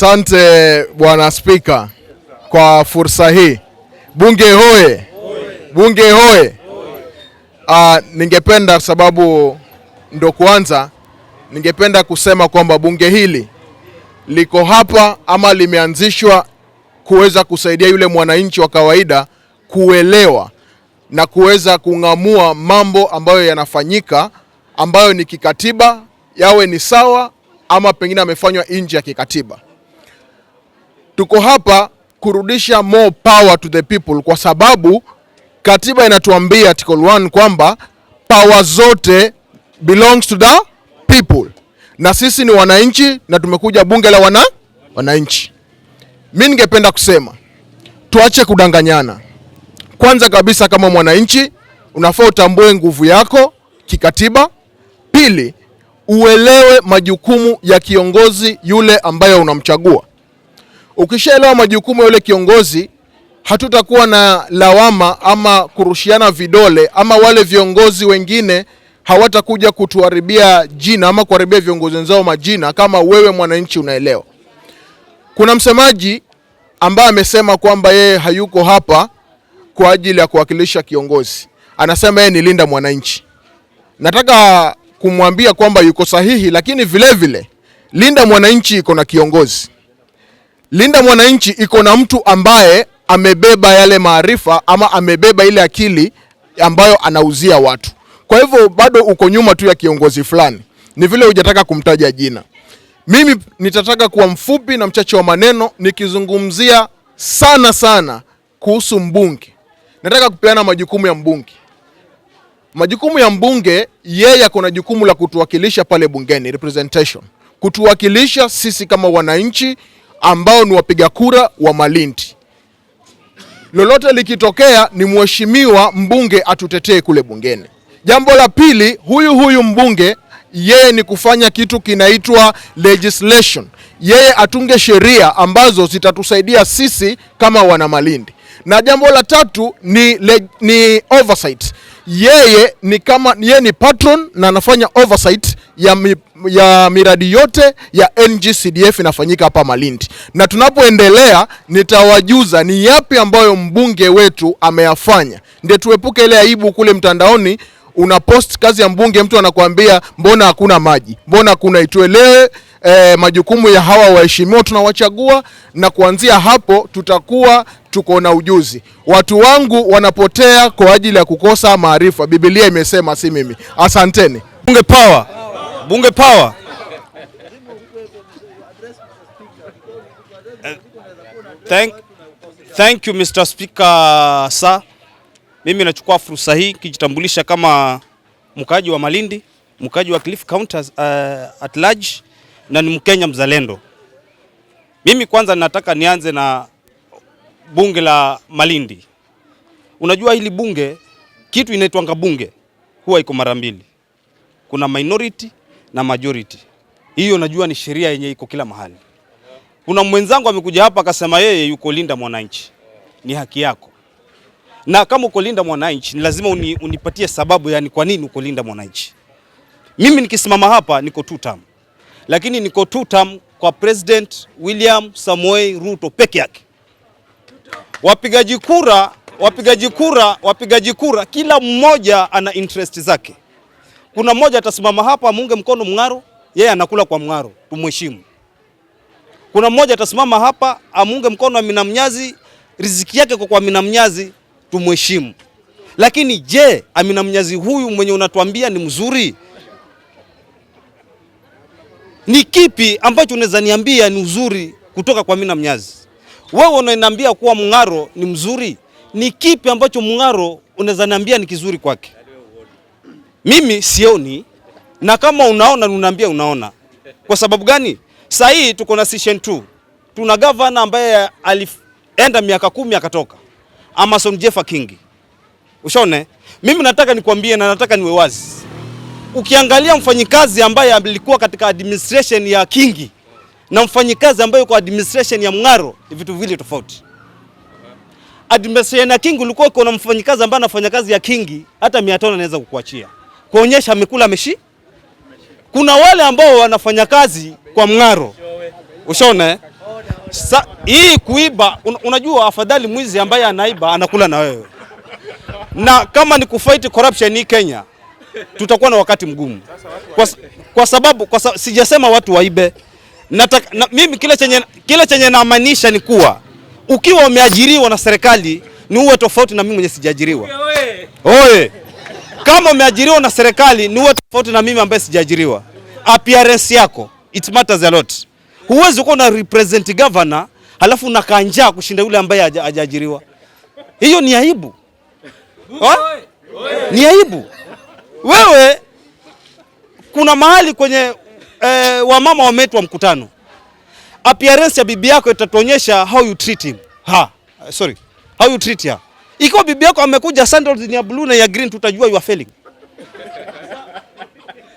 Asante Bwana Spika kwa fursa hii. Bunge hoye! Bunge hoye! Ningependa sababu ndo kwanza ningependa kusema kwamba bunge hili liko hapa ama limeanzishwa kuweza kusaidia yule mwananchi wa kawaida kuelewa na kuweza kung'amua mambo ambayo yanafanyika ambayo ni kikatiba, yawe ni sawa ama pengine amefanywa nje ya kikatiba. Tuko hapa kurudisha more power to the people kwa sababu katiba inatuambia article 1 kwamba power zote belongs to the people. Na sisi ni wananchi na tumekuja bunge la wananchi. Mimi ningependa kusema tuache kudanganyana. Kwanza kabisa kama mwananchi unafaa utambue nguvu yako kikatiba. Pili, uelewe majukumu ya kiongozi yule ambaye unamchagua. Ukishaelewa majukumu ya yule kiongozi, hatutakuwa na lawama ama kurushiana vidole ama wale viongozi wengine hawatakuja kutuharibia jina ama kuharibia viongozi wenzao majina kama wewe mwananchi unaelewa. Kuna msemaji ambaye amesema kwamba yeye hayuko hapa kwa ajili ya kuwakilisha kiongozi. Anasema yeye ni linda mwananchi. Nataka kumwambia kwamba yuko sahihi, lakini vile vile linda mwananchi iko na kiongozi. Linda mwananchi iko na mtu ambaye amebeba yale maarifa ama amebeba ile akili ambayo anauzia watu. Kwa hivyo bado uko nyuma tu ya kiongozi fulani. Ni vile hujataka kumtaja jina. Mimi nitataka kuwa mfupi na mchache wa maneno nikizungumzia sana kuhusu mbunge. Nataka kupeana majukumu ya mbunge. Majukumu ya mbunge, yeye kuna jukumu la kutuwakilisha pale bungeni, representation. Kutuwakilisha sisi kama wananchi ambao ni wapiga kura wa Malindi. Lolote likitokea ni mheshimiwa mbunge atutetee kule bungeni. Jambo la pili, huyu mbunge yeye ni kufanya kitu kinaitwa legislation. Yeye atunge sheria ambazo zitatusaidia sisi kama wana Malindi. Na jambo la tatu ni oversight. Yeye ni patron na anafanya oversight ya miradi yote ya NGCDF inafanyika hapa Malindi. Na tunapoendelea nitawajuza ni yapi ambayo mbunge wetu ameyafanya. Ndio tuepuke ile aibu kule mtandaoni unapost kazi ya mbunge mtu anakuambia mbona hakuna maji, mbona hakuna. Ituelewe majukumu ya hawa waheshimiwa tunawachagua, na kuanzia hapo tutakuwa tuko na ujuzi. Watu wangu wanapotea kwa ajili ya kukosa maarifa. Biblia imesema, si mimi. Asanteni. Bunge power. Bunge power. Thank you Mr. Speaker sir. Mimi nachukua fursa hii kujitambulisha kama mkaaji wa Malindi, mkaaji wa Kilifi County at large, na ni Mkenya mzalendo. Mimi kwanza nataka nianze na bunge la Malindi. Unajua hili bunge, kitu inaitwanga bunge huwa iko mara mbili. Kuna minority na majority. Hiyo najua ni sheria yenye iko kila mahali. Kuna mwenzangu amekuja hapa akasema yeye yuko linda mwananchi. Ni haki yako. Na kama uko linda mwananchi ni lazima unipatie sababu, yani kwa nini uko linda mwananchi. Mimi nikisimama hapa niko 2 term. Lakini niko 2 term kwa President William Samoei Ruto peke yake. Wapigaji kura kila mmoja ana interest zake. Kuna mmoja atasimama hapa amunge mkono Mng'aro, yeye anakula kwa Mng'aro, tumheshimu. Kuna mmoja atasimama hapa amunge mkono Amina Mnyazi, riziki yake kwa Amina Mnyazi, tumheshimu. Lakini je, Amina Mnyazi huyu mwenye unatuambia ni mzuri? Ni kipi ambacho unaweza niambia ni uzuri kutoka kwa Amina Mnyazi? Wewe unaniambia kuwa Mng'aro ni mzuri. Ni kipi ambacho Mng'aro unaweza niambia ni kizuri kwake? Mimi sioni, na kama unaona unaniambia unaona. Kwa sababu gani? Sasa hii tuko na session 2. Tuna governor ambaye alienda miaka 10 akatoka. Amason Jeffa Kingi. Ushaone? Mimi nataka nikwambie na nataka niwe wazi. Ukiangalia mfanyikazi ambaye alikuwa katika administration ya Kingi na mfanyikazi ambaye yuko administration ya Mng'aro ni vitu vile tofauti. Administration ya Kingi ulikuwa uko na mfanyikazi ambaye anafanya kazi ya Kingi hata 500 anaweza kukuachia. Kuonyesha amekula meshi. Kuna wale ambao wanafanya kazi kwa Mng'aro. Ushaona? Hii kuiba, unajua afadhali mwizi ambaye anaiba anakula na wewe. Na kama ni kufight corruption hii Kenya, tutakuwa na wakati mgumu. Kwa sababu sijasema watu waibe. Mimi kile chenye naamanisha ni kuwa ukiwa umeajiriwa na serikali ni uwe tofauti na mimi mwenye sijaajiriwa. Oye. Kama umeajiriwa na serikali ni uwe tofauti na mimi ambaye sijaajiriwa. Appearance yako it matters a lot. Huwezi kuwa na represent governor halafu unakaa njaa kushinda yule ambaye hajaajiriwa. Hiyo ni aibu. Ni aibu. Wewe kuna mahali kwenye wamama wametwa mkutano. Appearance ya bibi yako itatuonyesha how you treat him. How you treat her. Ikiwa bibi yako amekuja sandals ni ya blue na ya green, tutajua you are failing.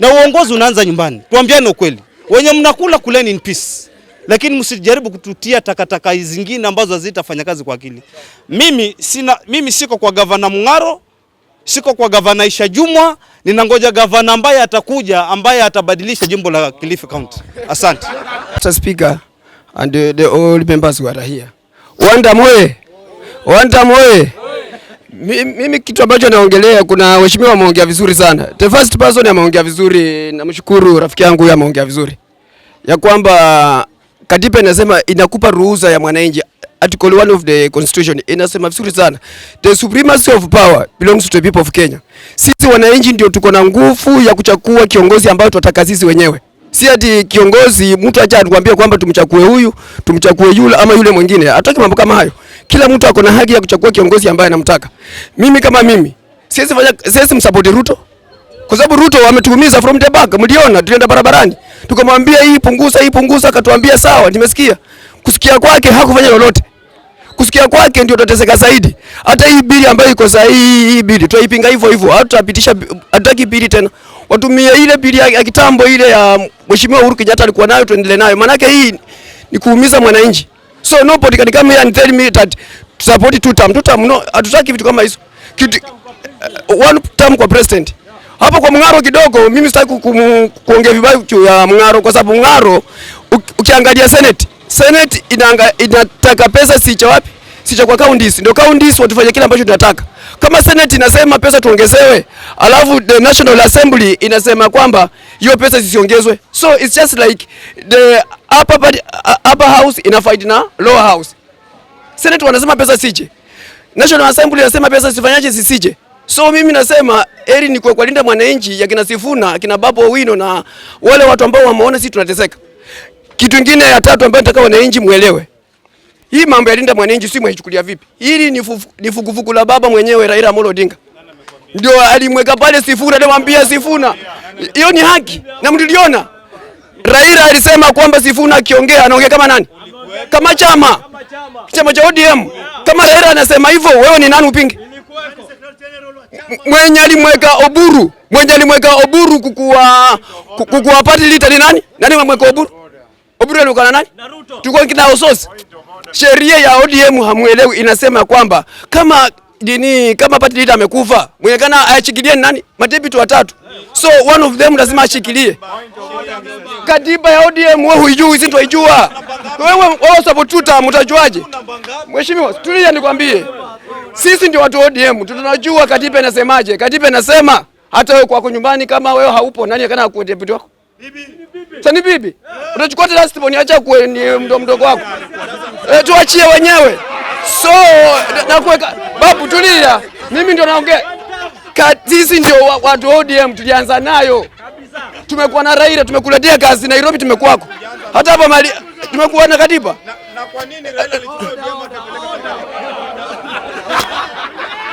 Na uongozi unaanza nyumbani. Tuambiane ukweli. Wenye mnakula kuleni in peace. Lakini msijaribu kututia takataka zingine ambazo hazitafanya kazi kwa akili. Mimi siko kwa gavana Mung'aro, siko kwa gavana Aisha Jumwa, ninangoja gavana ambaye atakuja ambaye atabadilisha jimbo la Kilifi County. Asante. Mr. Speaker and the all members who are here. Wandamwe. Mimi kitu ambacho naongelea, kuna waheshimiwa wameongea vizuri sana. The first person ameongea vizuri, namshukuru rafiki yangu huyu ameongea vizuri. Ya kwamba katiba inasema inakupa ruhusa ya mwananchi. Article 1 of the Constitution inasema vizuri sana. The supremacy of power belongs to the people of Kenya. Sisi wananchi ndio tuko na nguvu ya kuchagua kiongozi ambaye tutataka sisi wenyewe. Si ati kiongozi mtu acha atuambie kwamba tumchague huyu, tumchague yule ama yule mwingine. Hataki mambo kama hayo. Kila mtu ako na haki ya kuchagua kiongozi ambaye anamtaka. Mimi kama mimi siwezi msupport Ruto. Kwa sababu Ruto ametuumiza from the back. Mliona tulienda barabarani. Tukamwambia hii punguza, akatuambia sawa, nimesikia. Kusikia kwake hakufanya lolote. Kusikia kwake ndio tutateseka zaidi. Hata hii bili ambayo iko sahihi, hii bili tuipinga hivyo. Hatutapitisha, hataki bili tena. Watumie ile bili ya kitambo ile ya Mheshimiwa Uhuru Kenyatta alikuwa nayo, tuendelee nayo. Maana yake hii ni kuumiza mwananchi. So nobody can come here and tell me that support two term. No, hatutaki vitu kama hizo. One term kwa president. Hapo kwa Mung'aro kidogo, mimi sitaki kuongea vibaya ya Mung'aro kwa sababu Mung'aro ukiangalia Senate inataka pesa sicha wapi? Sicha kwa counties. Ndio counties watufanye kile ambacho tunataka. Kama Senate inasema pesa tuongezewe, alafu the National Assembly inasema kwamba hiyo pesa zisiongezwe. So it's just like the upper house ina fight na lower house. Senate wanasema pesa sije. National Assembly inasema pesa sifanyaje zisije. So mimi nasema eri ni kwa kulinda mwananchi ya kina Sifuna, kina Babu Owino na wale watu ambao wameona sisi tunateseka. Kitu kingine ya tatu ambayo nataka wananchi muelewe. Hii mambo ya linda mwananchi si mwachukulia vipi? Hili ni fukufuku la baba mwenyewe Raila Amolo Odinga. Ndio alimweka pale Sifuna, alimwambia Sifuna, hiyo ni haki. Na mliona Raila alisema kwamba Sifuna akiongea anaongea kama nani? Kama chama cha ODM. Kama Raila anasema hivyo, wewe ni nani upinge? Mwenye alimweka Oburu kukuwa party leader ni nani? Nani amemweka Oburu? Oburu alikuwa na nani? Tulikuwa kina Ososi. Sheria ya ODM hamuelewi, inasema kwamba kama party leader amekufa, mwenye kana achikilie nani? Madepute watatu. So one of them lazima ashikilie. Katiba ya ODM wewe hujui, sisi tunaijua. Wewe sababu mtajuaje? Mheshimiwa, tulia nikwambie. Sisi ndio watu ODM, tunajua katiba inasemaje. Katiba inasema hata wewe kwako nyumbani kama wewe haupo, nani akana kuwa deputy wako? Sani bibi. Utachukua last born acha kuwe ni mdogo wako. Tuachie wenyewe. So na kuweka babu tulia. Mimi ndio naongea. Sisi ndio watu ODM tulianza nayo. Tumekuwa na Raila, tumekuletea kazi Nairobi, tumekuwako. Hata hapa mali tumekuwa na katiba. Na kwa nini Raila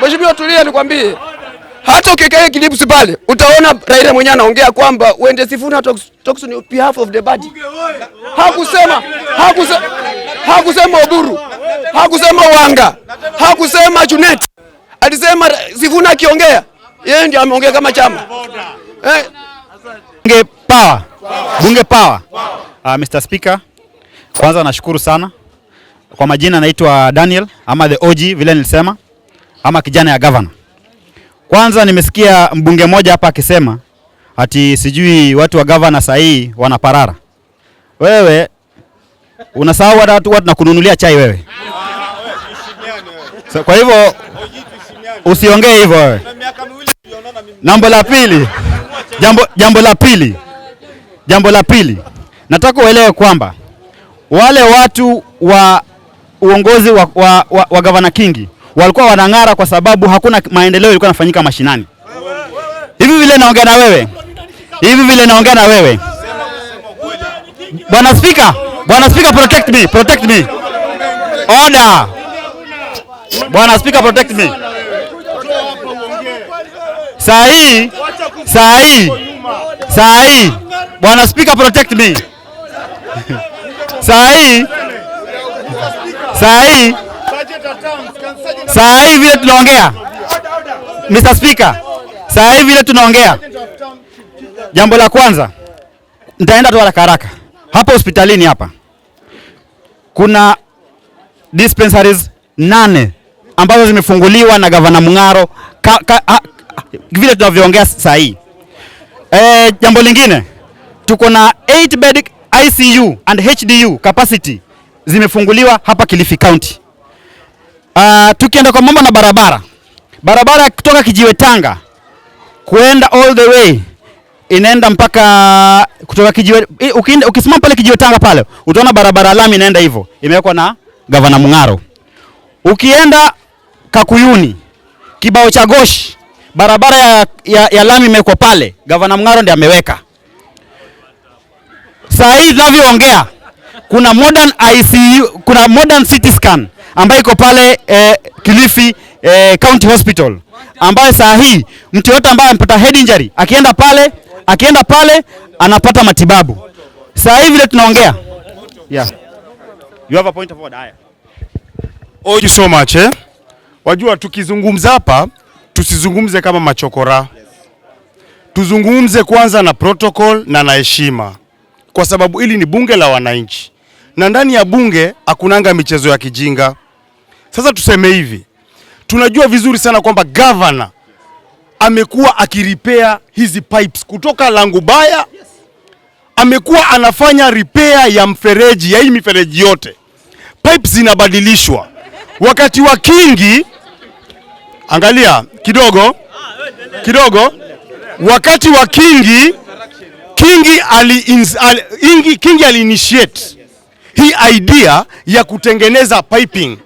Mheshimiwa tulia nikwambie. Hata ukikaa Kilifi pale utaona Raila mwenyewe anaongea kwamba uende Sifuna talks on behalf of the body. Hakusema Oburu. Hakusema Wanga. Hakusema Junet. Alisema Sifuna akiongea yeye ndiye ameongea kama chama. Bunge power. Mr. Speaker, kwanza nashukuru sana. Kwa majina naitwa Daniel ama the OG vile nilisema ama kijana ya governor. Kwanza nimesikia mbunge mmoja hapa akisema ati sijui watu wa governor sahi wanaparara. Wewe unasahau watu na kununulia chai wewe. So, kwa hivyo usiongee hivyo wewe. Jambo la pili, nataka uelewe kwamba wale watu wa uongozi wa Gavana Kingi walikuwa wanang'ara kwa sababu hakuna maendeleo yalikuwa yanafanyika mashinani. Hivi vile naongea na wewe. Bwana Speaker, protect me. Order. Bwana Speaker, protect me. Saa hii. Bwana Speaker, protect me. Saa hii vile tunaongea. Mr. Speaker, saa hii vile tunaongea. Jambo la kwanza, nitaenda tu haraka. Hapa hospitalini hapa kuna dispensaries 8 ambazo zimefunguliwa na Gavana Mung'aro vile tunavyoongea saa hii. Jambo lingine, tuko na 8 bed ICU and HDU capacity zimefunguliwa hapa Kilifi County. Tukienda kwa mambo na barabara kutoka Kijiwe Tanga kuenda all the way inaenda mpaka kutoka Kijiwe, ukisimama pale Kijiwe Tanga pale utaona barabara lami inaenda hivyo, imewekwa na Gavana Mung'aro. Ukienda Kakuyuni, Kibao cha Gosh, barabara ya lami imewekwa pale, Gavana Mung'aro ndiye ameweka. Saa hii tunavyoongea kuna modern ICU, kuna modern CT scan ambayo iko pale Kilifi County Hospital, ambayo saa hii mtu yote ambaye amepata head injury akienda pale anapata matibabu. Saa hii vile tunaongea. Yeah. You have a point of order. Thank you so much. Wajua tukizungumza hapa tusizungumze kama machokora. Tuzungumze kwanza na protocol na heshima. Kwa sababu hili ni bunge la wananchi. Na ndani ya bunge hakunanga michezo ya kijinga. Sasa tuseme hivi. Tunajua vizuri sana kwamba governor amekuwa akirepair hizi pipes kutoka Langubaya. Amekuwa anafanya repair ya mfereji, ya hii mifereji yote. Pipes zinabadilishwa. Wakati wa Kingi, angalia kidogo. Wakati wa Kingi ali initiate hii idea ya kutengeneza piping.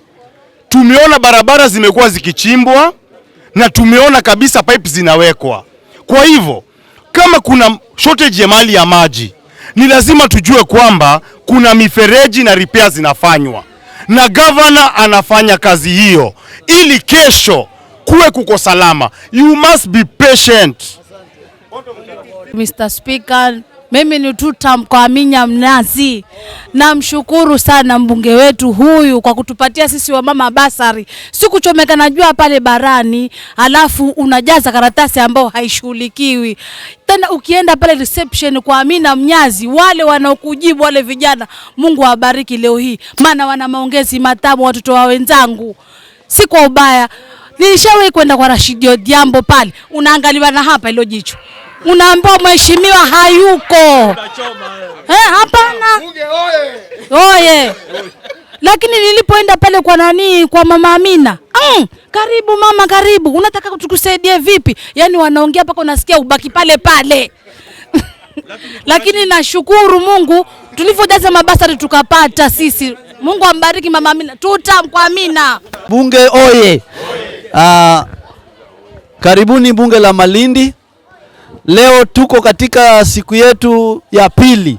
Tumeona barabara zimekuwa zikichimbwa na tumeona kabisa pipes zinawekwa. Kwa hivyo, kama kuna shortage ya mali ya maji, ni lazima tujue kwamba kuna mifereji na repair zinafanywa. Na governor anafanya kazi hiyo ili kesho kuko salama. You must be patient. Mr. Speaker, mimi ni tutam kwa Minya Mnazi. Namshukuru sana mbunge wetu huyu kwa kutupatia sisi wa mama basari. Sikuchomeka na jua pale barani, alafu unajaza karatasi ambao haishughulikiwi. Tena ukienda pale reception kwa Amina Mnyazi, wale wanaokujibu wale vijana, Mungu awabariki leo hii. Maana wana maongezi matamu watoto wa wenzangu. Si kwa ubaya. Nilishawahi kwenda kwa Rashid Odhiambo pale. Unaangaliwa na hapa ilo jicho. Unaambiwa mheshimiwa hayuko. Hapana. Oye. Lakini nilipoenda pale kwa kwa mama Amina. Karibu mama, karibu. Unataka tukusaidie vipi? Yaani wanaongea paka unasikia ubaki pale. Lakini nashukuru Mungu tulivyojaza mabasari tukapata sisi. Mungu ambariki mama Amina. Tutamkwa Amina. Bunge oye. Karibuni bunge la Malindi. Leo tuko katika siku yetu ya pili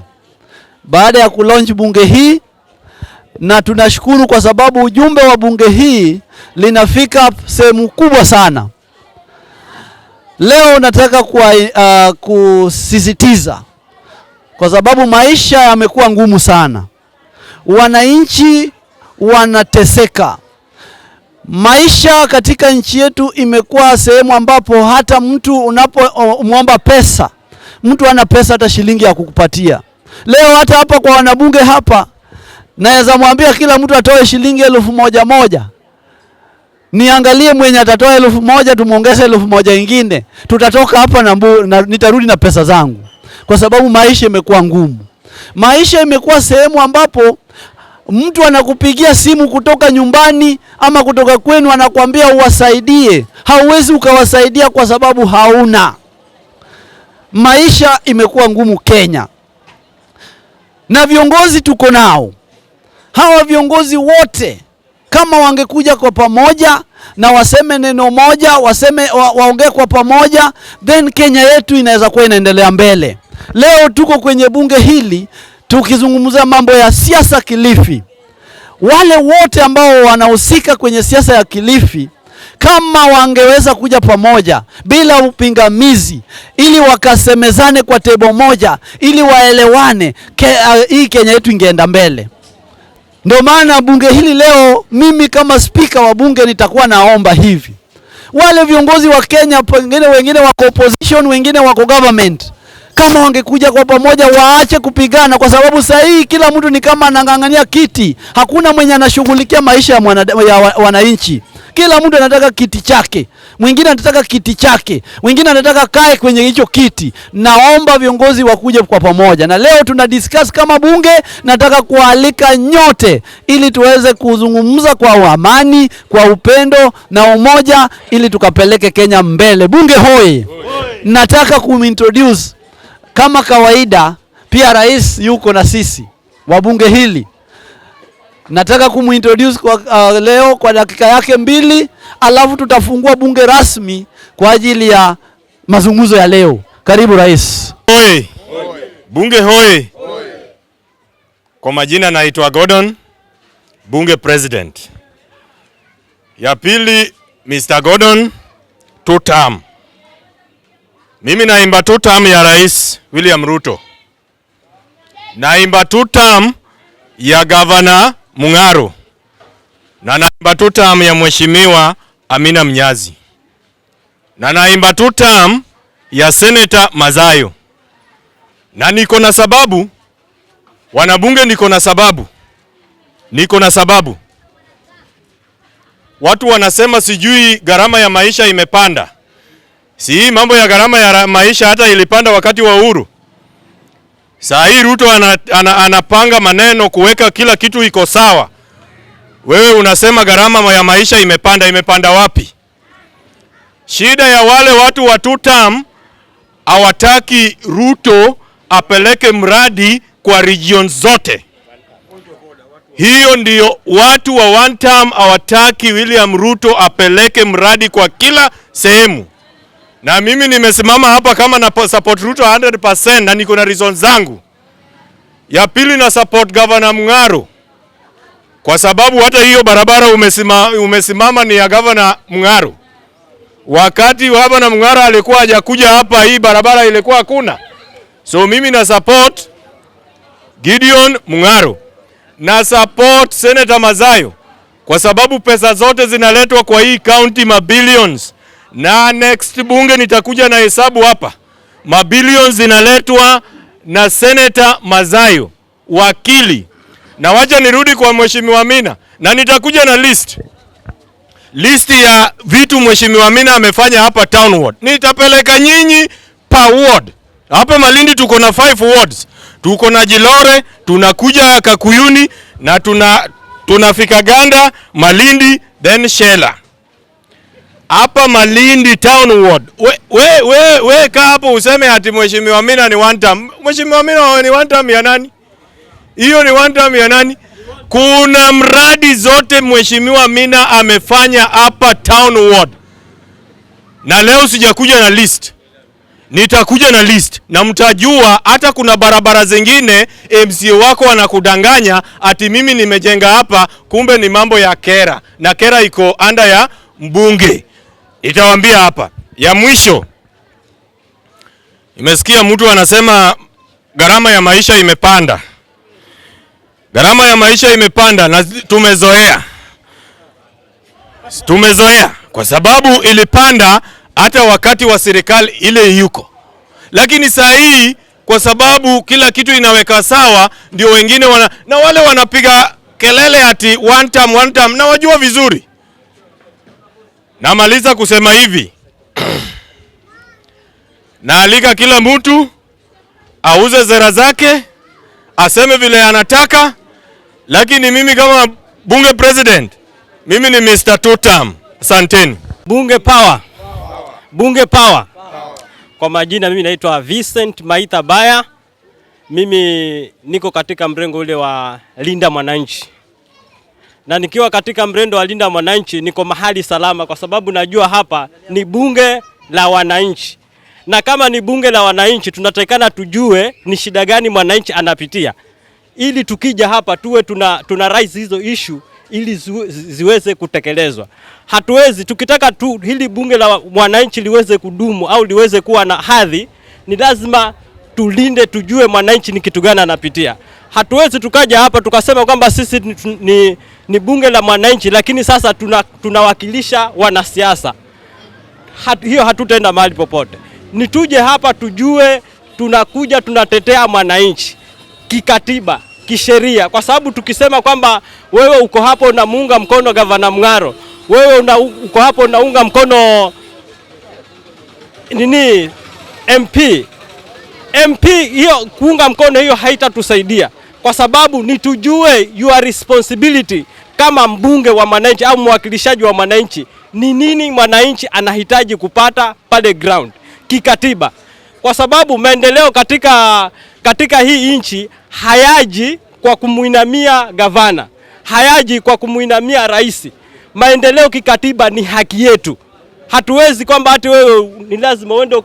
baada ya kulaunch bunge hii, na tunashukuru kwa sababu ujumbe wa bunge hii linafika sehemu kubwa sana. Leo nataka kusisitiza kwa sababu maisha yamekuwa ngumu sana. Wananchi wanateseka. Maisha katika nchi yetu imekuwa sehemu ambapo hata mtu unapomwomba pesa, mtu hana pesa hata shilingi ya kukupatia. Leo hata hapa kwa wanabunge hapa, naweza mwambia kila mtu atoe shilingi 1,000. Niangalie mwenye atatoa 1,000 tumuongeze 1,000 nyingine. Tutatoka hapa na nitarudi na pesa zangu. Kwa sababu maisha imekuwa ngumu. Maisha imekuwa sehemu ambapo Mtu anakupigia simu kutoka nyumbani ama kutoka kwenu, anakuambia uwasaidie. Hauwezi ukawasaidia kwa sababu hauna. Maisha imekuwa ngumu Kenya, na viongozi tuko nao. Hawa viongozi wote kama wangekuja kwa pamoja na waseme neno moja, waongee kwa pamoja, then Kenya yetu inaweza kuwa inaendelea mbele. Leo tuko kwenye bunge hili tukizungumza mambo ya siasa Kilifi. Wale wote ambao wanahusika kwenye siasa ya Kilifi, kama wangeweza kuja pamoja bila upingamizi, ili wakasemezane kwa tebo moja, ili waelewane, hii Kenya yetu ingeenda mbele. Ndio maana bunge hili leo, mimi kama spika wa bunge nitakuwa naomba hivi: wale viongozi wa Kenya, wengine wako opposition, wengine wako government, kama wangekuja kwa pamoja, waache kupigana, kwa sababu sasa hii kila mtu ni kama anang'ang'ania kiti. Hakuna mwenye anashughulikia maisha ya wananchi. Kila mtu anataka kiti chake, mwingine anataka kiti chake, mwingine anataka kae kwenye hicho kiti. Naomba viongozi wakuje kwa pamoja, na leo tuna discuss kama bunge. Nataka kualika nyote ili tuweze kuzungumza kwa amani, kwa upendo na umoja, ili tukapeleke Kenya mbele. Bunge hoi! Nataka kumintroduce kama kawaida, pia rais yuko na sisi wa bunge hili. Nataka kumuintroduce kwa leo kwa dakika yake 2, alafu tutafungua bunge rasmi kwa ajili ya mazungumzo ya leo. Karibu rais. Hoi. Bunge hoi. Kwa majina naitwa Gordon, bunge president. Ya pili, Mr. Gordon, 2 term. Mimi naimba 2 term ya Rais William Ruto. Naimba 2 term ya Governor Mung'aro. Na naimba 2 term ya Mheshimiwa Amina Mnyazi. Na naimba 2 term ya Senator Mazayo. Na niko na sababu, wanabunge, niko na sababu. Watu wanasema sijui gharama ya maisha imepanda. Si hii mambo ya gharama ya maisha hata ilipanda wakati wa Uhuru. Saa hii Ruto anapanga maneno kuweka kila kitu iko sawa. Wewe unasema gharama ya maisha imepanda. Imepanda wapi? Shida ya wale watu wa 2 term, hawataki Ruto apeleke mradi kwa region zote. Hiyo ndio watu wa 1 term hawataki William Ruto apeleke mradi kwa kila sehemu. Na mimi nimesimama hapa kama na support Ruto 100% na niko na reason zangu. Ya pili, na support Governor Mung'aro, kwa sababu hata hiyo barabara umesimama ni ya Governor Mung'aro. Wakati Governor Mung'aro alikuwa hajakuja hapa, hii barabara ilikuwa hakuna. So mimi na support Gideon Mung'aro, na support Senator Mazayo, kwa sababu pesa zote zinaletwa kwa hii county, mabilions. Na next bunge nitakuja na hesabu hapa. Mabilions zinaletwa na Senator Mazayo, wakili. Na wacha nirudi kwa Mheshimiwa Amina, na nitakuja na list ya vitu Mheshimiwa Amina amefanya hapa town ward. Nitapeleka nyinyi per ward. Hapa Malindi tuko na 5 wards. Tuko na Jilore, tunakuja Kakuyuni, na tunafika Ganda, Malindi, then Shela. Hapa Malindi town ward. We kaa hapo useme ati Mheshimiwa Amina ni 1 term. Mheshimiwa Amina ni 1 term ya nani? Hiyo ni 1 term ya nani? Kuna mradi zote Mheshimiwa Amina amefanya hapa town ward. Na leo sijakuja na list. Nitakuja na list, na mtajua hata kuna barabara zingine MCA wako wanakudanganya ati mimi nimejenga hapa, kumbe ni mambo ya kera, na kera iko anda ya mbunge. Itawaambia hapa. Ya mwisho, nimesikia mtu anasema gharama ya maisha imepanda. Gharama ya maisha imepanda, na tumezoea kwa sababu ilipanda hata wakati wa serikali ile yuko. Lakini saa hii kwa sababu kila kitu inaweka sawa, ndio wengine na wale wanapiga kelele ati 1 term, na wajua vizuri. Namaliza kusema hivi. Naalika kila mtu auze zera zake, aseme vile anataka, lakini mimi kama bunge president, mimi ni Mr. Two Term. Asanteni. Bunge power. Bunge power. Kwa majina mimi naitwa Vincent Maitha Baya. Mimi niko katika mrengo ule wa Linda Mwananchi. Na nikiwa katika mrendo wa Linda Mwananchi niko mahali salama kwa sababu najua hapa ni bunge la wananchi. Na kama ni bunge la wananchi tunatakana tujue ni shida gani mwananchi anapitia. Ili tukija hapa tuwe tuna raise hizo issue ili ziweze kutekelezwa. Hatuwezi tukitaka tu hili bunge la mwananchi liweze kudumu au liweze kuwa na hadhi, ni lazima tulinde, tujue mwananchi ni kitu gani anapitia. Hatuwezi tukaja hapa tukasema kwamba sisi ni bunge la mwananchi lakini sasa tunawakilisha wanasiasa. Hiyo hatutaenda mahali popote. Ni tuje hapa tujue tunakuja tunatetea mwananchi kikatiba, kisheria, kwa sababu tukisema kwamba wewe uko hapo unamuunga mkono Gavana Mng'aro, wewe uko hapo unaunga mkono MP, hiyo kuunga mkono hiyo haitatusaidia, kwa sababu ni tujue your responsibility kama mbunge wa mwananchi au mwakilishaji wa mwananchi, ni nini mwananchi anahitaji kupata pale ground kikatiba, kwa sababu maendeleo katika hii nchi hayaji kwa kumuinamia gavana, hayaji kwa kumuinamia rais. Maendeleo kikatiba ni haki yetu. Hatuwezi kwamba ati wewe ni lazima uende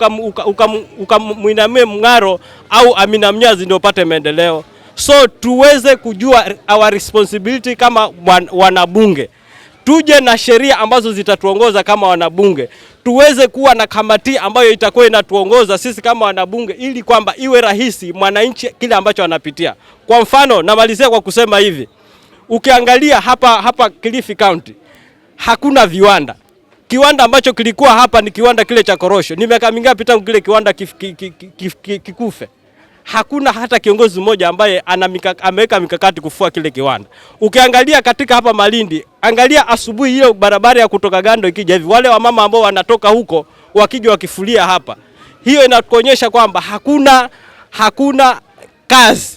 ukamuinamie Mng'aro au Amina Mnyazi ndio upate maendeleo. So tuweze kujua our responsibility kama wanabunge. Tuje na sheria ambazo zitatuongoza kama wanabunge. Tuweze kuwa na kamati ambayo itakuwa inatuongoza sisi kama wanabunge ili kwamba iwe rahisi mwananchi kile ambacho anapitia. Kwa mfano, namalizia kwa kusema hivi. Ukiangalia hapa Kilifi County hakuna viwanda. Kiwanda ambacho kilikuwa hapa ni kiwanda kile cha korosho. Ni miaka mingapi tangu kile kiwanda kikufe? Hakuna hata kiongozi mmoja ambaye ameweka mikakati kufua kile kiwanda. Ukiangalia katika hapa Malindi, angalia asubuhi hiyo barabara ya kutoka Gando ikija hivi, wale wamama ambao wanatoka huko wakija wakifulia hapa, hiyo inakuonyesha kwamba hakuna kazi.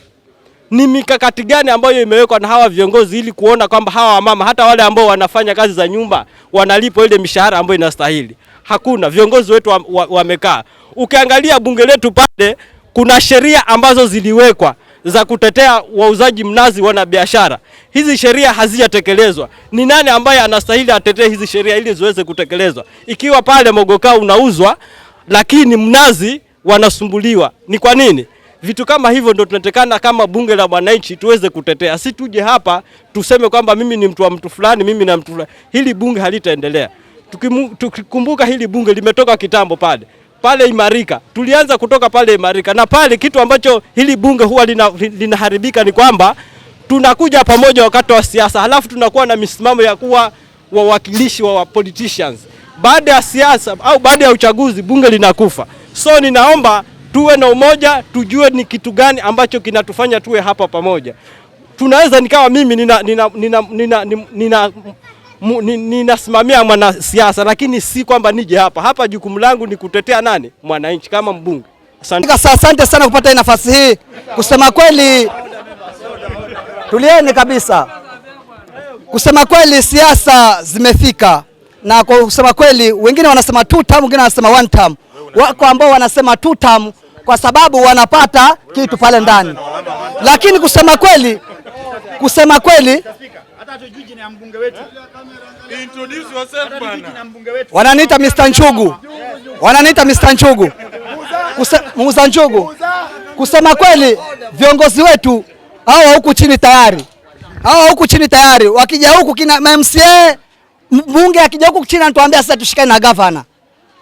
Ni mikakati gani ambayo imewekwa na hawa viongozi ili kuona kwamba hawa wamama hata wale ambao wanafanya kazi za nyumba wanalipwa ile mishahara ambayo inastahili? Hakuna. Viongozi wetu wamekaa. Ukiangalia bunge letu pale kuna sheria ambazo ziliwekwa za kutetea wauzaji mnazi, wana biashara. Hizi sheria hazijatekelezwa. Ni nani ambaye anastahili atetee hizi sheria ili ziweze kutekelezwa? Ikiwa pale mogoka unauzwa lakini mnazi wanasumbuliwa. Ni kwa nini? Vitu kama hivyo ndio tunatekana kama bunge la mwananchi tuweze kutetea. Si tuje hapa tuseme kwamba mimi ni mtu wa mtu fulani, mimi na mtu fulani. Hili bunge halitaendelea. Tukikumbuka hili bunge limetoka kitambo pale Imarika. Tulianza kutoka pale Imarika, na pale kitu ambacho hili bunge huwa linaharibika ni kwamba tunakuja pamoja wakati wa siasa, halafu tunakuwa na misimamo ya kuwa wawakilishi wa politicians. Baada ya siasa au baada ya uchaguzi bunge linakufa. So ninaomba tuwe na umoja, tujue ni kitu gani ambacho kinatufanya tuwe hapa pamoja. Tunaweza nikawa mimi ninasimamia mwanasiasa, lakini si kwamba nije hapa jukumu langu ni kutetea nani? Mwananchi kama mbunge. Asante sana kupata nafasi hii. Kusema kweli, tulieni kabisa. Kusema kweli siasa zimefika, na kwa kusema kweli wengine wanasema 2 term, wengine wanasema 1 term. Wako ambao wanasema 2 term kwa sababu wanapata kitu pale ndani. Lakini kusema kweli wananiita Mr. Nchugu. Muuza nchugu. Kusema kweli viongozi wetu hao huku chini tayari. Wakija huku kina MCA mbunge akija huku chini anatuambia sasa tushikane na gavana.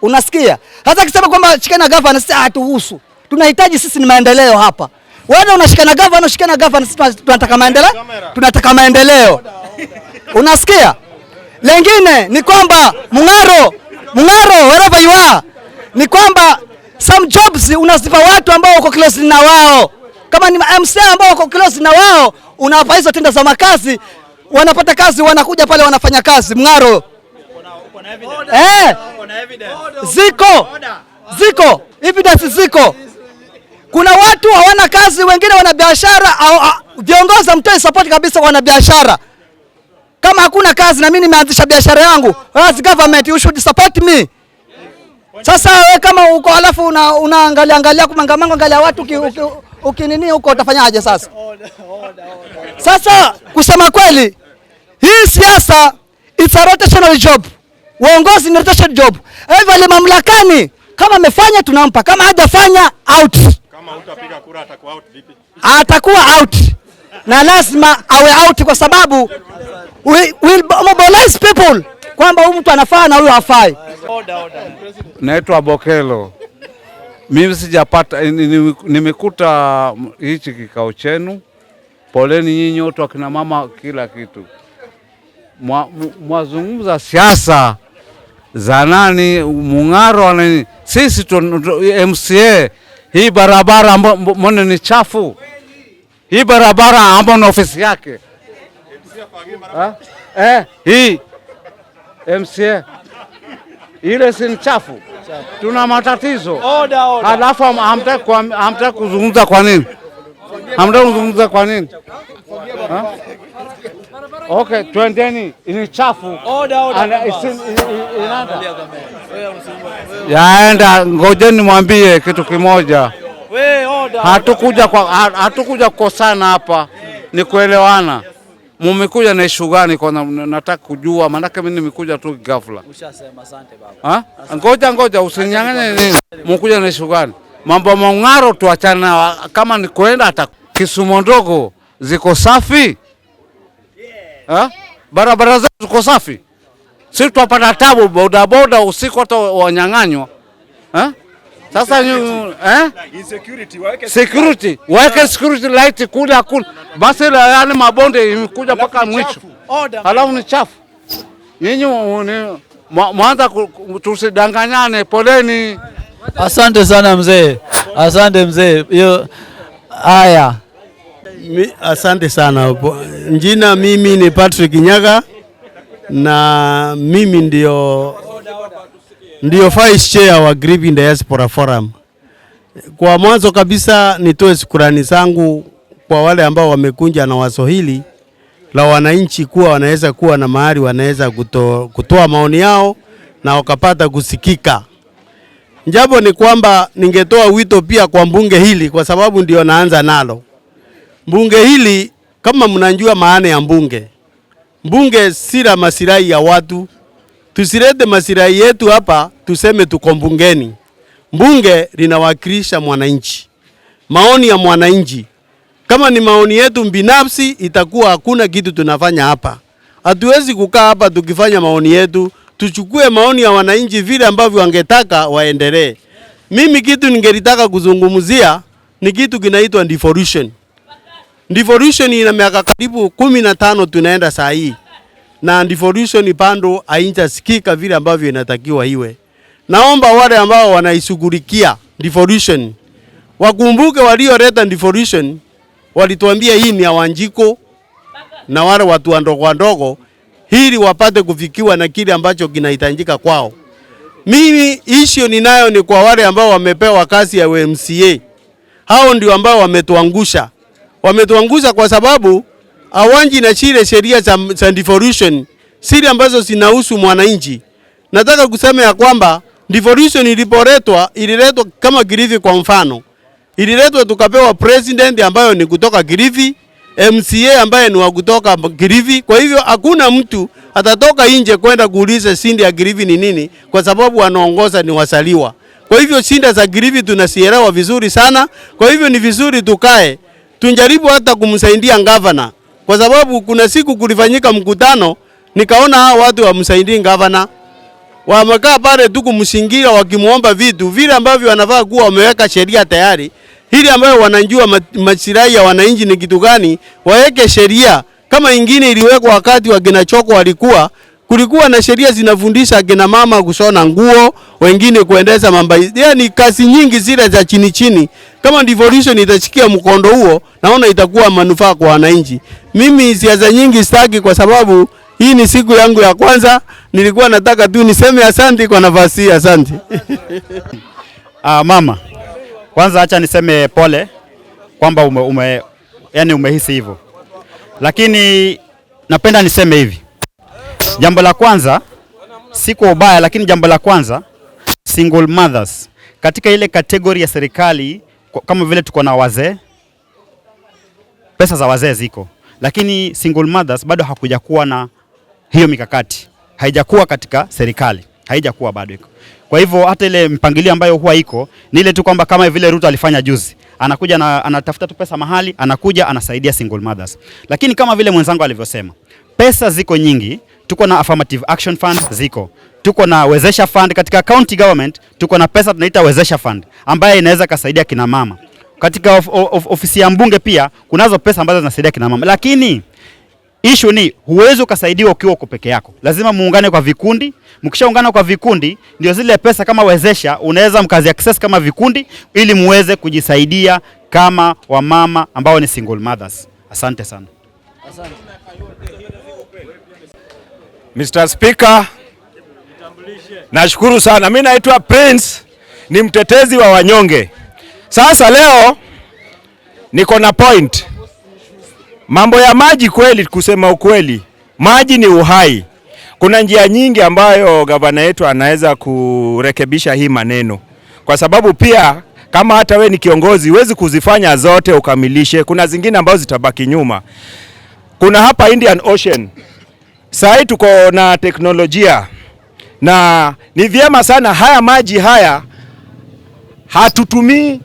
Unasikia? Hata akisema kwamba shikana na gavana sisi hatuhusu. Tunahitaji sisi ni maendeleo hapa. Wewe unashikana na gavana, sisi tunataka maendeleo. Unasikia? Lengine ni kwamba Mng'aro wherever you are, ni kwamba some jobs unazipa watu ambao wako close na wao. Kama ni MCA ambao wako close na wao, unawapa hizo tenda za makazi, wanapata kazi, wanakuja pale wanafanya kazi. Mng'aro ziko evidence ziko. Kuna watu hawana kazi, wengine wana biashara viongozi mtoe support kabisa kwa wanabiashara. Kama hakuna kazi na mimi nimeanzisha biashara yangu, as government you should support me. Sasa wewe kama uko alafu unaangalia kumangamanga angalia watu ukinini huko utafanyaje sasa? Sasa kusema kweli, hii siasa it's a rotational job. Uongozi ni rotational job. Hivyo mamlakani kama amefanya tunampa, kama hajafanya out. Kama hutapiga kura atakuwa out vipi? Atakuwa out. Na lazima awe out kwa sababu we will mobilize people kwamba huyu mtu anafaa na huyu hafai. Naitwa Bokelo. Mimi sijapata, nimekuta hichi kikao chenu. Poleni nyinyi wote akina mama kila kitu. Mwazungumza siasa za nani Mung'aro nani? Sisi MCA hii barabara mbona ni chafu? Hii barabara ambayo na ofisi yake. Hii MCA ile si chafu. Tuna matatizo. Halafu hamtaki kuzungumza kwa nini? Hamtaki kuzungumza kwa nini? Okay, twendeni, ni chafu. Yaenda, ngojeni mwambie kitu kimoja. Hatukuja kukosana hapa, ni kuelewana. Mumekuja na issue gani kwanza nataka kujua, maana mimi nimekuja tu ghafla. Ushasema asante baba. Ngoja usinyang'anye nini? Mumekuja na issue gani? Mambo Mung'aro tuachana, kama ni kwenda hata Kisumu ndogo ziko safi. Barabara zetu ziko safi. Sisi tupata tabu bodaboda usiku hata wanyang'anywa. Sasa security wake security light kule hakuna. Basi yale mabonde imekuja mpaka mwisho. Halafu ni chafu. Nyinyi mwanza tusidanganyane, poleni. Asante sana mzee. Asante mzee. Haya. Asante sana. Jina mimi ni Patrick Nyaga na mimi ndio vice chair wa Grieving Diaspora Forum. Kwa mwanzo kabisa nitoe shukrani zangu kwa wale ambao wamekunja na wazo hili la wananchi kuwa wanaweza kuwa na mahali wanaweza kutoa maoni yao na wakapata kusikika. Jambo ni kwamba ningetoa wito pia kwa mbunge hili kwa sababu ndio naanza nalo. Mbunge hili kama mnajua maana ya mbunge. Mbunge si la masilahi ya watu. Tusirete masilahi yetu hapa tuseme tuko mbungeni. Mbunge linawakilisha mwananchi. Maoni ya mwananchi. Kama ni maoni yetu binafsi itakuwa hakuna kitu tunafanya hapa. Hatuwezi kukaa hapa tukifanya maoni yetu, tuchukue maoni ya wananchi vile ambavyo wangetaka waendelee. Mimi kitu ningelitaka kuzungumzia ni kitu kinaitwa devolution. Devolution ina miaka karibu 15 tunaenda saa hii. Na devolution bado haijasikika vile ambavyo inatakiwa iwe. Naomba wale ambao wanaishughulikia devolution wakumbuke walioleta devolution walituambia hii ni ya Wanjiko na wale watu wadogo ili wapate kufikiwa na kile ambacho kinahitajika kwao. Mimi issue ninayo ni kwa wale ambao wamepewa kazi ya MCA. Hao ndio ambao wametuangusha. Wametuangusha kwa sababu hawanji na chile sheria za devolution siri ambazo zinahusu mwananchi. Nataka kusema ya kwamba devolution ililetwa kama Kilifi kwa mfano. Ililetwa tukapewa president ambayo ni kutoka Kilifi, MCA ambaye ni wa kutoka Kilifi. Kwa hivyo hakuna mtu atatoka nje kwenda kuuliza sindi ya Kilifi ni nini kwa sababu wanaongoza ni wasaliwa. Kwa hivyo shinda za Kilifi tunasielewa vizuri sana. Kwa hivyo ni vizuri tukae tunjaribu hata kumsaidia governor. Kwa sababu kuna siku kulifanyika mkutano nikaona hao watu wamsaidie governor. Wamekaa pale tu kumshingira wakimuomba vitu vile ambavyo wanafaa kuwa wameweka sheria tayari. Hili ambayo wanajua masilahi ya wananchi ni kitu gani, waweke sheria. Kama ingine iliwekwa wakati wa kina Choko kulikuwa na sheria zinafundisha kina mama kushona nguo, wengine kuendesha mambo. Yaani kazi nyingi zile za chini. Kama devolution itachikia mkondo huo, naona itakuwa manufaa kwa wananchi. Mimi siasa nyingi sitaki kwa sababu hii ni siku yangu ya kwanza. Nilikuwa nataka tu niseme asante kwa nafasi hii, asante. Mama, kwanza acha niseme pole kwamba yani umehisi hivyo. Lakini napenda niseme hivi. Jambo la kwanza si kwa ubaya, lakini jambo la kwanza, single mothers katika ile kategori ya serikali, kama vile tuko na wazee, pesa za wazee ziko, lakini single mothers bado hakuja kuwa na hiyo mikakati, haijakuwa katika serikali, haijakuwa bado iko. Kwa hivyo hata ile mpangilio ambayo huwa iko ni ile tu kwamba kama vile Ruto alifanya juzi, anakuja na anatafuta tu pesa mahali, anakuja anasaidia single mothers. Lakini kama vile mwenzangu alivyosema, pesa ziko nyingi. Tuko na affirmative action fund ziko, tuko na wezesha fund katika county government, tuko na pesa tunaita wezesha fund ambayo inaweza kusaidia kina mama. Katika ofisi ya mbunge pia kunazo pesa ambazo zinasaidia kina mama, lakini issue ni huwezi ukasaidiwa ukiwa uko peke yako. Lazima muungane kwa vikundi. Mkishaungana kwa vikundi ndio zile pesa kama wezesha unaweza mkazi access kama vikundi ili muweze kujisaidia kama wamama ambao ni single mothers. Asante sana. Asante. Mr. Speaker, nashukuru sana. Mimi naitwa Prince, ni mtetezi wa wanyonge. Sasa leo niko na point. Mambo ya maji kweli, kusema ukweli, maji ni uhai. Kuna njia nyingi ambayo gavana yetu anaweza kurekebisha hii maneno. Kwa sababu pia kama hata we ni kiongozi huwezi kuzifanya zote ukamilishe. Kuna zingine ambazo zitabaki nyuma. Kuna hapa Indian Ocean. Sasa tuko na teknolojia na ni vyema sana haya maji haya hatutumii.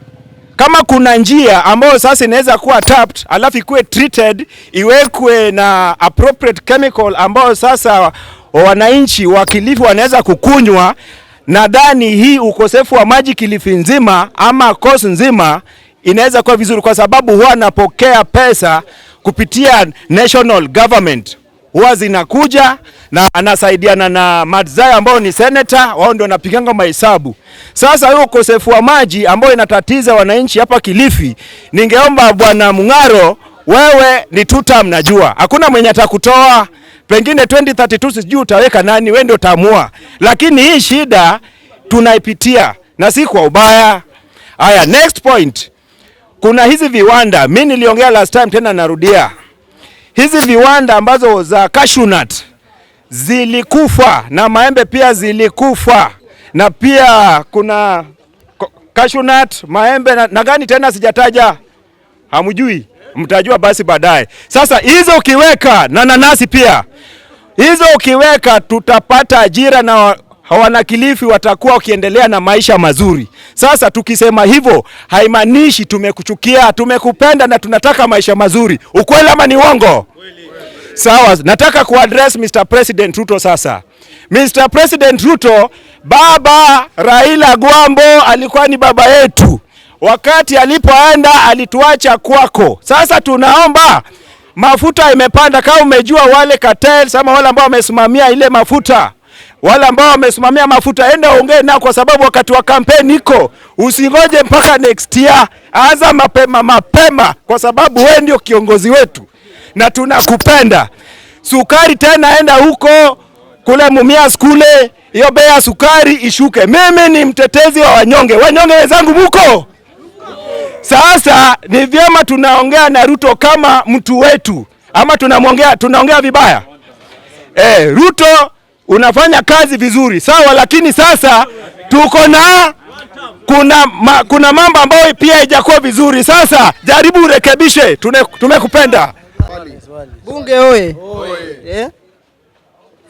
Kama kuna njia ambayo sasa inaweza kuwa tapped alafu ikuwe treated, iwekwe na appropriate chemical ambayo sasa wananchi wa Kilifi wanaweza kukunywa, nadhani hii ukosefu wa maji Kilifi nzima ama Coast nzima inaweza kuwa vizuri, kwa sababu huwa napokea pesa kupitia national government, huwa zinakuja na anasaidiana na Madzaya ambao ni senator, wao ndio wanapiganga mahesabu. Sasa hiyo ukosefu wa maji ambao inatatiza wananchi hapa Kilifi, ningeomba Bwana Mung'aro, wewe ni tutam, najua hakuna mwenye atakutoa, pengine 2032 sijui utaweka nani, wewe ndio utaamua, lakini hii shida tunaipitia na si kwa ubaya. Haya, next point, kuna hizi viwanda, mimi niliongea last time tena narudia, hizi viwanda ambazo za cashew nut zilikufa na maembe pia zilikufa, na pia kuna cashew nut, maembe na gani tena sijataja, hamjui, mtajua basi baadaye. Sasa hizo ukiweka na nanasi pia, hizo ukiweka tutapata ajira na wana Kilifi watakuwa wakiendelea na maisha mazuri. Sasa tukisema hivyo haimaanishi tumekuchukia, tumekupenda na tunataka maisha mazuri. Ukweli ama ni uongo? Sawa, nataka kuaddress Mr. President Ruto sasa. Mr. President Ruto, baba Raila Gwambo alikuwa ni baba yetu. Wakati alipoenda alituacha kwako. Sasa tunaomba, mafuta imepanda, kama umejua wale cartels ama wale ambao wamesimamia ile mafuta, wale ambao wamesimamia mafuta, enda ongee nao, kwa sababu wakati wa kampeni iko, usingoje mpaka next year, anza mapema, kwa sababu wewe ndio kiongozi wetu na tunakupenda. Sukari tena enda huko kule Mumias kule, hiyo bei ya sukari ishuke. Mimi ni mtetezi wa wanyonge. Wanyonge wenzangu muko? Sasa ni vyema tunaongea na Ruto kama mtu wetu, ama tunaongea vibaya? Ruto unafanya kazi vizuri, sawa, lakini sasa tuko na kuna mambo ambayo pia haijakuwa vizuri. Sasa jaribu urekebishe, tumekupenda. Bunge oye.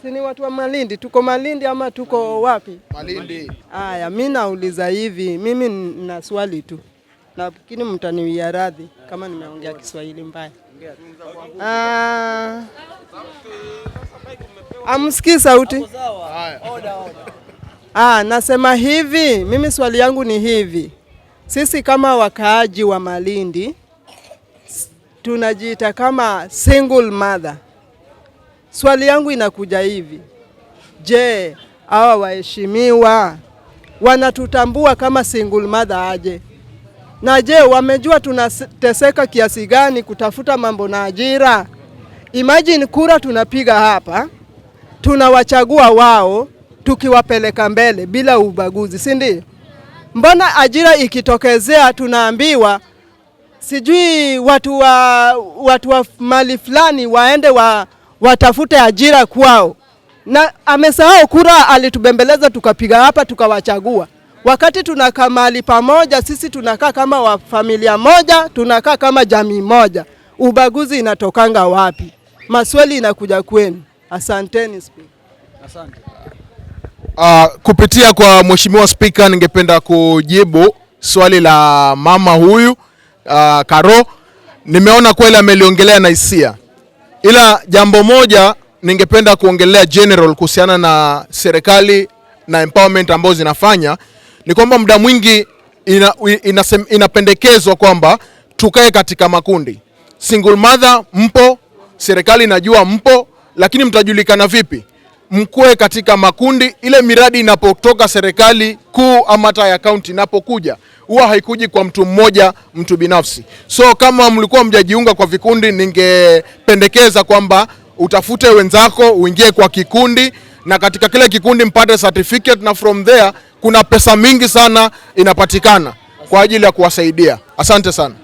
Sini watu wa Malindi, tuko Malindi ama tuko wapi? Malindi. Aya, mimi nauliza hivi, mimi nina swali tu, lakini mtaniwia radhi kama nimeongea Kiswahili mbaya. Amsikii sauti? Nasema hivi, mimi swali yangu ni hivi. Sisi kama wakaaji wa Malindi tunajiita kama single mother. Swali yangu inakuja hivi. Je, hawa waheshimiwa wanatutambua kama single mother aje? Na je, wamejua tunateseka kiasi gani kutafuta mambo na ajira? Imagine kura tunapiga hapa, tunawachagua wao, tukiwapeleka mbele bila ubaguzi, si ndio? Mbona ajira ikitokezea tunaambiwa sijui watu wa mali fulani waende watafute ajira kwao, na amesahau kura alitubembeleza tukapiga hapa tukawachagua. Wakati tunakaa mahali pamoja, sisi tunakaa kama wa familia moja, tunakaa kama jamii moja. Ubaguzi inatokanga wapi? Maswali inakuja kwenu. Asanteni Speaker. Asante. Kupitia kwa Mheshimiwa Speaker, ningependa kujibu swali la mama huyu Karo. Nimeona kweli ameliongelea na hisia, ila jambo moja ningependa kuongelea general kuhusiana na serikali na empowerment ambazo zinafanya ni kwamba muda mwingi inapendekezwa kwamba tukae katika makundi. Single mother mpo, serikali inajua mpo, lakini mtajulikana vipi? Mkue katika makundi. Ile miradi inapotoka serikali kuu ama hata ya county inapokuja, huwa haikuji kwa mtu mmoja, mtu binafsi. So kama mlikuwa mjajiunga kwa vikundi, ningependekeza kwamba utafute wenzako, uingie kwa kikundi, na katika kile kikundi mpate certificate, na from there kuna pesa mingi sana inapatikana kwa ajili ya kuwasaidia. Asante sana.